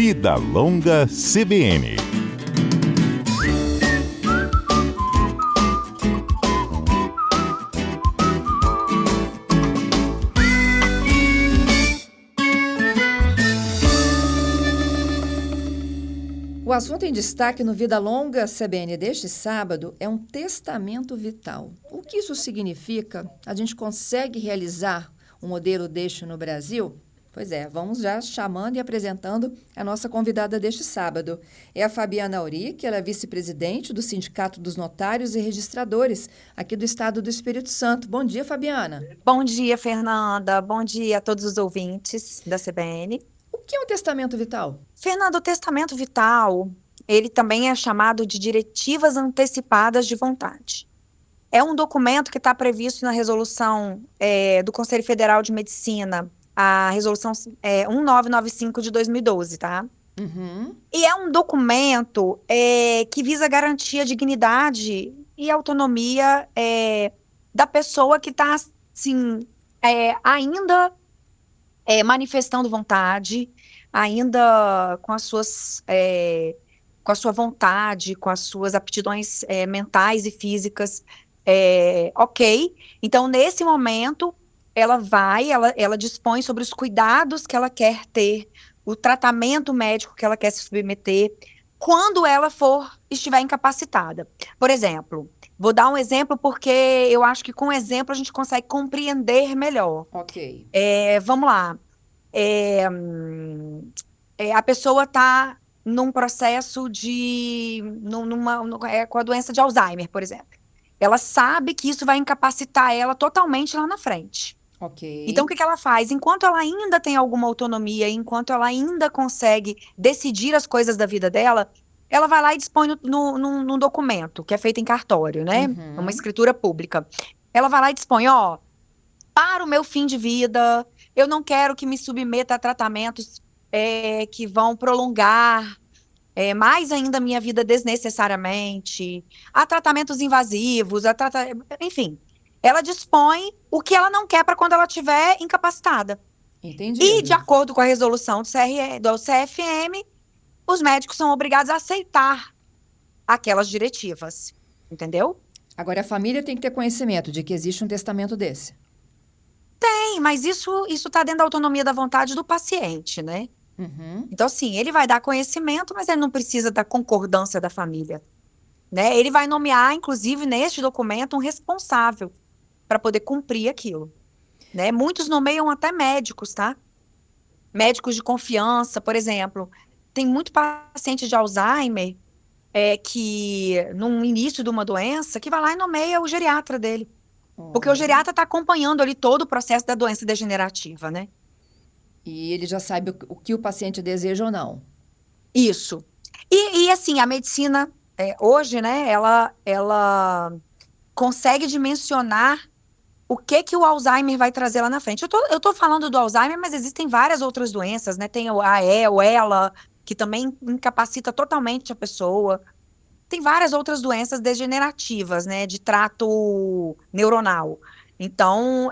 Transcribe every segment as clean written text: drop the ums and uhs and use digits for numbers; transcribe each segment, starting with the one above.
Vida Longa CBN. O assunto em destaque no Vida Longa CBN deste sábado é um testamento vital. O que isso significa? A gente consegue realizar um modelo deste no Brasil? Pois é, vamos já chamando e apresentando a nossa convidada deste sábado. É a Fabiana Auri, que ela é vice-presidente do Sindicato dos Notários e Registradores aqui do Estado do Espírito Santo. Bom dia, Fabiana. Bom dia, Fernanda. Bom dia a todos os ouvintes da CBN. O que é um testamento vital? Fernanda, o testamento vital, ele também é chamado de diretivas antecipadas de vontade. É um documento que está previsto na resolução do Conselho Federal de Medicina, a resolução 1995 de 2012, tá? Uhum. E é um documento que visa garantir a dignidade e autonomia da pessoa que está, assim, ainda manifestando vontade, ainda com as suas, com a sua vontade, com as suas aptidões mentais e físicas, ok. Então, nesse momento, ela dispõe sobre os cuidados que ela quer ter, o tratamento médico que ela quer se submeter, quando ela estiver incapacitada. Por exemplo, vou dar um exemplo porque eu acho que com exemplo a gente consegue compreender melhor. Ok. Vamos lá. A pessoa está num processo com a doença de Alzheimer, por exemplo. Ela sabe que isso vai incapacitar ela totalmente lá na frente. Ok. Então, o que ela faz? Enquanto ela ainda tem alguma autonomia, enquanto ela ainda consegue decidir as coisas da vida dela, ela vai lá e dispõe num documento, que é feito em cartório, né? Uhum. Uma escritura pública. Ela vai lá e dispõe, para o meu fim de vida, eu não quero que me submeta a tratamentos que vão prolongar mais ainda a minha vida desnecessariamente, a tratamentos invasivos, enfim. Ela dispõe o que ela não quer para quando ela estiver incapacitada. Entendi. E, de acordo com a resolução do CFM, os médicos são obrigados a aceitar aquelas diretivas. Entendeu? Agora, a família tem que ter conhecimento de que existe um testamento desse. Tem, mas isso está dentro da autonomia da vontade do paciente, né? Uhum. Então, sim, ele vai dar conhecimento, mas ele não precisa da concordância da família, né? Ele vai nomear, inclusive, neste documento, um responsável para poder cumprir aquilo, né? Muitos nomeiam até médicos, tá? Médicos de confiança, por exemplo. Tem muito paciente de Alzheimer que, no início de uma doença, que vai lá e nomeia o geriatra dele. Porque o geriatra está acompanhando ali todo o processo da doença degenerativa, né? E ele já sabe o que o paciente deseja ou não. Isso. E assim, a medicina, hoje, né, ela consegue dimensionar o que o Alzheimer vai trazer lá na frente. Eu tô falando do Alzheimer, mas existem várias outras doenças, né? Tem o ELA, que também incapacita totalmente a pessoa. Tem várias outras doenças degenerativas, né, de trato neuronal. Então,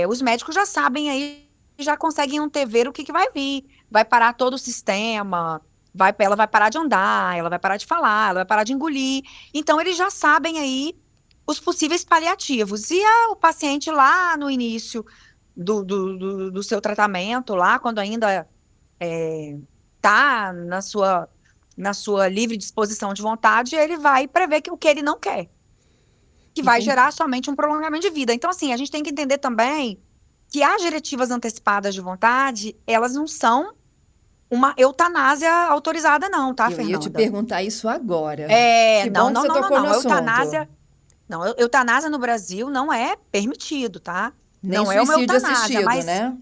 os médicos já sabem aí, já conseguem antever o que vai vir. Vai parar todo o sistema, ela vai parar de andar, ela vai parar de falar, ela vai parar de engolir. Então, eles já sabem aí os possíveis paliativos. E o paciente lá no início do seu tratamento, lá quando ainda está na sua livre disposição de vontade, ele vai prever o que ele não quer, que vai gerar somente um prolongamento de vida. Então, assim, a gente tem que entender também que as diretivas antecipadas de vontade, elas não são uma eutanásia autorizada não, tá, Fernanda? Eu ia te perguntar isso agora. Que não, bom que você tocou no assunto. Eutanásia no Brasil não é permitido, tá? Nem não é uma suicídio eutanásia, assistido, mas né?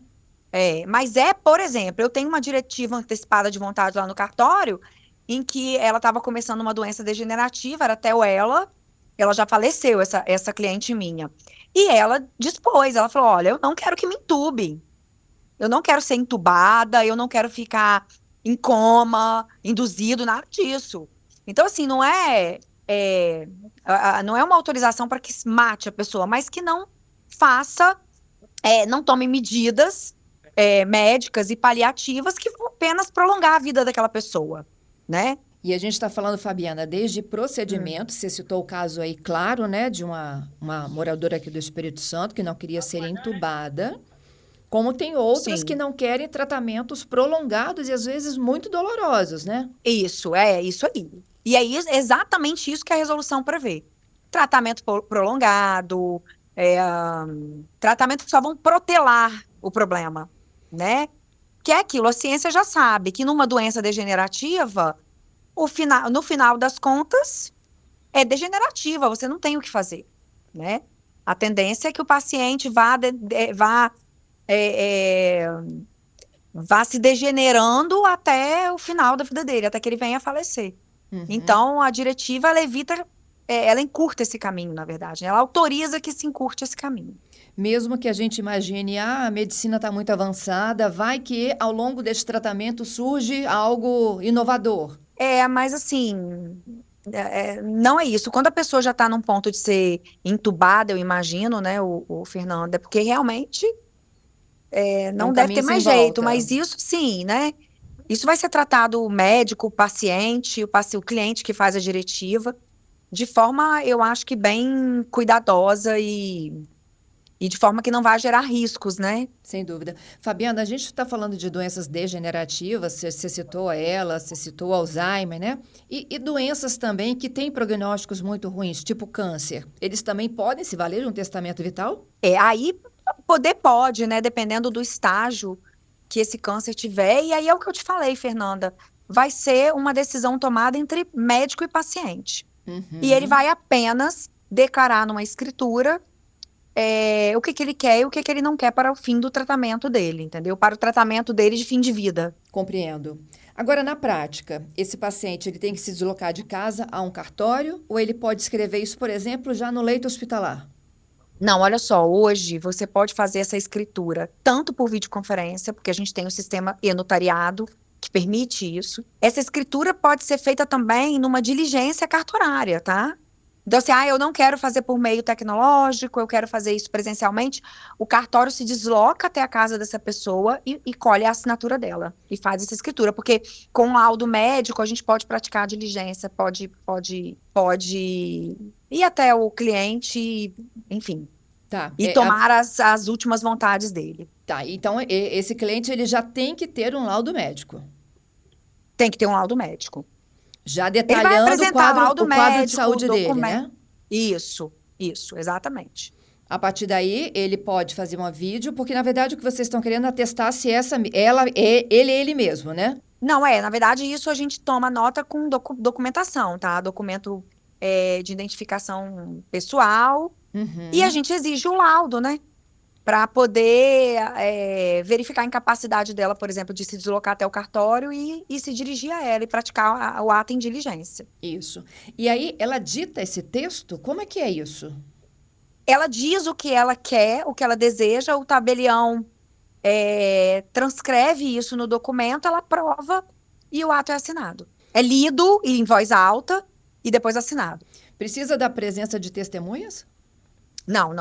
Mas por exemplo, eu tenho uma diretiva antecipada de vontade lá no cartório, em que ela estava começando uma doença degenerativa, era até ela já faleceu, essa cliente minha. E ela dispôs, ela falou, olha, eu não quero que me entubem. Eu não quero ser entubada, eu não quero ficar em coma, induzido, nada disso. Então, assim, não é uma autorização para que mate a pessoa, mas que não faça, não tome medidas médicas e paliativas que vão apenas prolongar a vida daquela pessoa, né? E a gente está falando, Fabiana, desde procedimento, você citou o caso aí, claro, né, de uma moradora aqui do Espírito Santo que não queria ser entubada, como tem outras Sim. que não querem tratamentos prolongados e às vezes muito dolorosos, né? Isso aí. E é exatamente isso que a resolução prevê. Tratamento prolongado, tratamento que só vão protelar o problema, né? Que é aquilo, a ciência já sabe que numa doença degenerativa, no final das contas, é degenerativa, você não tem o que fazer, né? A tendência é que o paciente vá se degenerando até o final da vida dele, até que ele venha a falecer. Uhum. Então, a diretiva, ela evita, ela encurta esse caminho, na verdade, né? Ela autoriza que se encurte esse caminho. Mesmo que a gente imagine, a medicina está muito avançada, vai que ao longo desse tratamento surge algo inovador. Mas assim, não é isso. Quando a pessoa já está num ponto de ser entubada, eu imagino, né, o Fernando, é porque realmente não um deve caminho ter mais sem jeito, volta. mas isso sim, né? Isso vai ser tratado o médico, o paciente, o cliente que faz a diretiva, de forma, eu acho que bem cuidadosa e de forma que não vai gerar riscos, né? Sem dúvida. Fabiana, a gente está falando de doenças degenerativas, você citou ela, você citou o Alzheimer, né? E doenças também que têm prognósticos muito ruins, tipo câncer. Eles também podem se valer de um testamento vital? Aí pode, né? Dependendo do estágio que esse câncer tiver. E aí é o que eu te falei, Fernanda. Vai ser uma decisão tomada entre médico e paciente. Uhum. E ele vai apenas declarar numa escritura o que ele quer e o que ele não quer para o fim do tratamento dele, entendeu? Para o tratamento dele de fim de vida. Compreendo. Agora, na prática, esse paciente ele tem que se deslocar de casa a um cartório ou ele pode escrever isso, por exemplo, já no leito hospitalar? Não, olha só, hoje você pode fazer essa escritura tanto por videoconferência, porque a gente tem o sistema e-notariado que permite isso. Essa escritura pode ser feita também numa diligência cartorária, tá? Então, assim, eu não quero fazer por meio tecnológico, eu quero fazer isso presencialmente. O cartório se desloca até a casa dessa pessoa e colhe a assinatura dela e faz essa escritura, porque com o laudo médico a gente pode praticar a diligência, pode ir até o cliente, enfim, Tá. e tomar as últimas vontades dele. Tá, então esse cliente ele já tem que ter um laudo médico. Tem que ter um laudo médico. Já Ele vai detalhando apresentar laudo o quadro de médico, saúde dele, documento. né? Isso, exatamente. A partir daí, ele pode fazer um vídeo, porque, na verdade, o que vocês estão querendo é atestar se ele mesmo, né? Não, na verdade, isso a gente toma nota com documentação, tá? Documento de identificação pessoal. Uhum. E a gente exige o laudo, né? Para poder verificar a incapacidade dela, por exemplo, de se deslocar até o cartório e se dirigir a ela e praticar o ato em diligência. Isso. E aí, ela dita esse texto? Como é que é isso? Ela diz o que ela quer, o que ela deseja, o tabelião transcreve isso no documento, ela aprova e o ato é assinado. É lido em voz alta e depois assinado. Precisa da presença de testemunhas? Não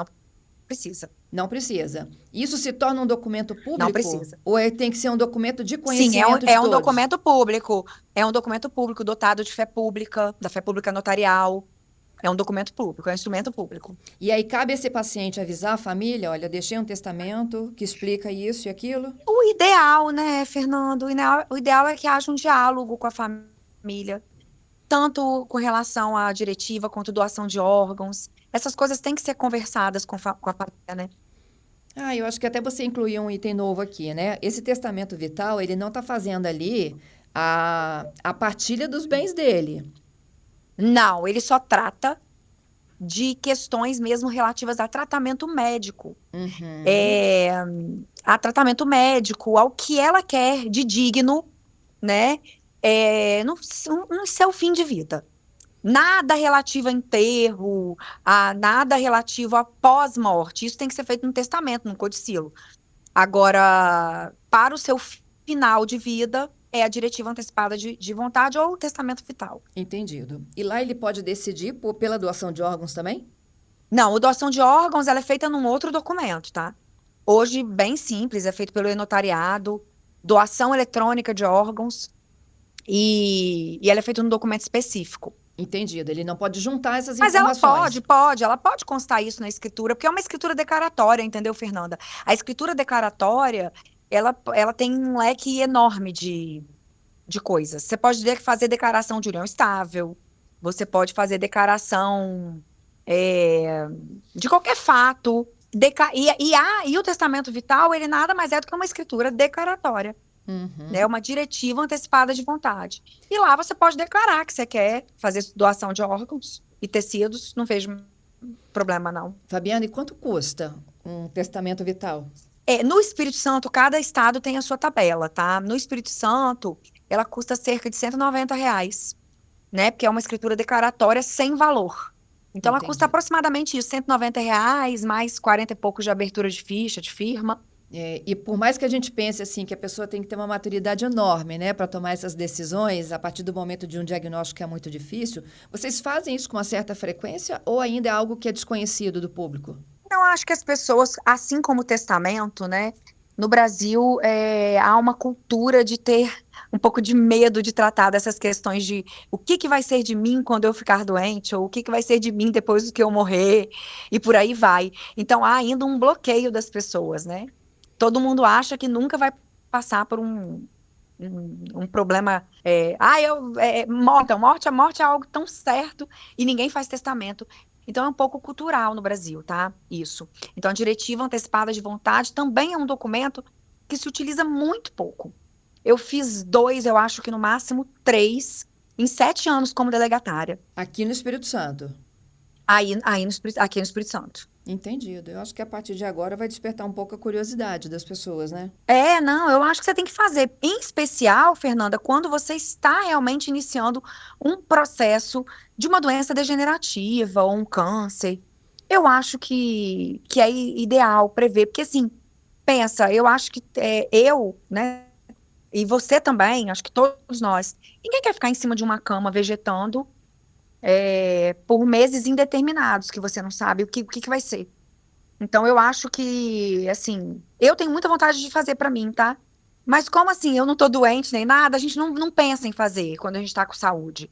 precisa. Não precisa. Isso se torna um documento público? Não precisa. Ou tem que ser um documento de Sim, conhecimento de é um todos? documento público. É um documento público dotado de fé pública, da fé pública notarial. É um documento público, é um instrumento público. E aí cabe a esse paciente avisar a família, olha, deixei um testamento que explica isso e aquilo? O ideal, né, Fernando? O ideal é que haja um diálogo com a família, tanto com relação à diretiva quanto doação de órgãos. Essas coisas têm que ser conversadas com a família, né? Eu acho que até você incluiu um item novo aqui, né? Esse testamento vital, ele não está fazendo ali a partilha dos bens dele. Não, ele só trata de questões mesmo relativas a tratamento médico. Uhum. A tratamento médico, ao que ela quer de digno, né? No seu fim de vida. Nada relativo a enterro, nada relativo a pós-morte. Isso tem que ser feito no testamento, no codicilo. Agora, para o seu final de vida, é a diretiva antecipada de vontade ou o testamento vital. Entendido. E lá ele pode decidir pela doação de órgãos também? Não, a doação de órgãos ela é feita num outro documento, tá? Hoje, bem simples, é feito pelo e-notariado. doação eletrônica de órgãos, e ela é feita num documento específico. Entendido. Ele não pode juntar essas Mas ela informações. ela pode constar isso na escritura, porque é uma escritura declaratória, entendeu, Fernanda? A escritura declaratória, ela tem um leque enorme de coisas. Você pode fazer declaração de união estável, você pode fazer declaração de qualquer fato. E o testamento vital, ele nada mais é do que uma escritura declaratória. Né, uma diretiva antecipada de vontade. E lá você pode declarar que você quer fazer doação de órgãos e tecidos, não vejo problema, não. Fabiana, e quanto custa um testamento vital? No Espírito Santo, cada estado tem a sua tabela, tá? No Espírito Santo, ela custa cerca de R$ 190, né? Porque é uma escritura declaratória sem valor. Então, ela custa aproximadamente isso, R$ 190, mais 40 e poucos de abertura de ficha, de firma. E por mais que a gente pense assim que a pessoa tem que ter uma maturidade enorme, né, para tomar essas decisões a partir do momento de um diagnóstico que é muito difícil, vocês fazem isso com uma certa frequência ou ainda é algo que é desconhecido do público? Eu acho que as pessoas, assim como o testamento, né, no Brasil há uma cultura de ter um pouco de medo de tratar dessas questões de o que vai ser de mim quando eu ficar doente, ou o que vai ser de mim depois que eu morrer, e por aí vai. Então há ainda um bloqueio das pessoas, né? Todo mundo acha que nunca vai passar por um problema. Morte é algo tão certo e ninguém faz testamento. Então, é um pouco cultural no Brasil, tá? Isso. Então, a diretiva antecipada de vontade também é um documento que se utiliza muito pouco. Eu fiz 2, eu acho que no máximo 3, em 7 anos como delegatária. Aqui no Espírito Santo? Aqui no Espírito Santo. Entendido. Eu acho que a partir de agora vai despertar um pouco a curiosidade das pessoas, né? Não, eu acho que você tem que fazer. Em especial, Fernanda, quando você está realmente iniciando um processo de uma doença degenerativa ou um câncer. Eu acho que é ideal prever, porque assim, pensa, eu acho que né, e você também, acho que todos nós, ninguém quer ficar em cima de uma cama vegetando por meses indeterminados, que você não sabe o que vai ser. Então, eu acho que, assim, eu tenho muita vontade de fazer pra mim, tá? Mas como assim, eu não tô doente nem nada, a gente não pensa em fazer quando a gente tá com saúde.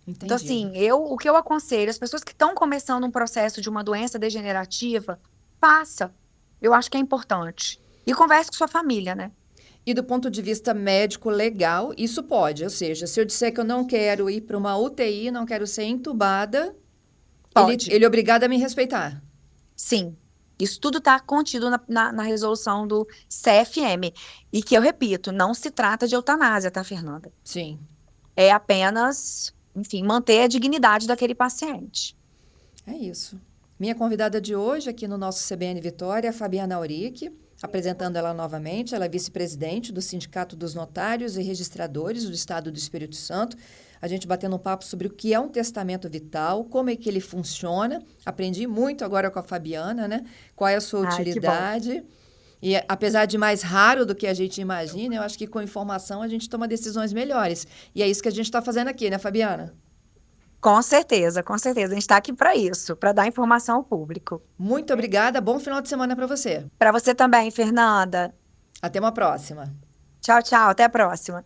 Entendido. Então, assim, o que eu aconselho, as pessoas que estão começando um processo de uma doença degenerativa, faça. Eu acho que é importante. E converse com sua família, né? E do ponto de vista médico legal, isso pode. Ou seja, se eu disser que eu não quero ir para uma UTI, não quero ser entubada, ele é obrigado a me respeitar. Sim. Isso tudo está contido na resolução do CFM. E que eu repito, não se trata de eutanásia, tá, Fernanda? Sim. É apenas, enfim, manter a dignidade daquele paciente. É isso. Minha convidada de hoje aqui no nosso CBN Vitória é a Fabiana Auric, apresentando ela novamente. Ela é vice-presidente do Sindicato dos Notários e Registradores do Estado do Espírito Santo. A gente batendo um papo sobre o que é um testamento vital, como é que ele funciona. Aprendi muito agora com a Fabiana, né? Qual é a sua utilidade. E apesar de mais raro do que a gente imagina, eu acho que com informação a gente toma decisões melhores. E é isso que a gente está fazendo aqui, né, Fabiana? Com certeza, com certeza. A gente está aqui para isso, para dar informação ao público. Muito obrigada. Bom final de semana para você. Para você também, Fernanda. Até uma próxima. Tchau, tchau. Até a próxima.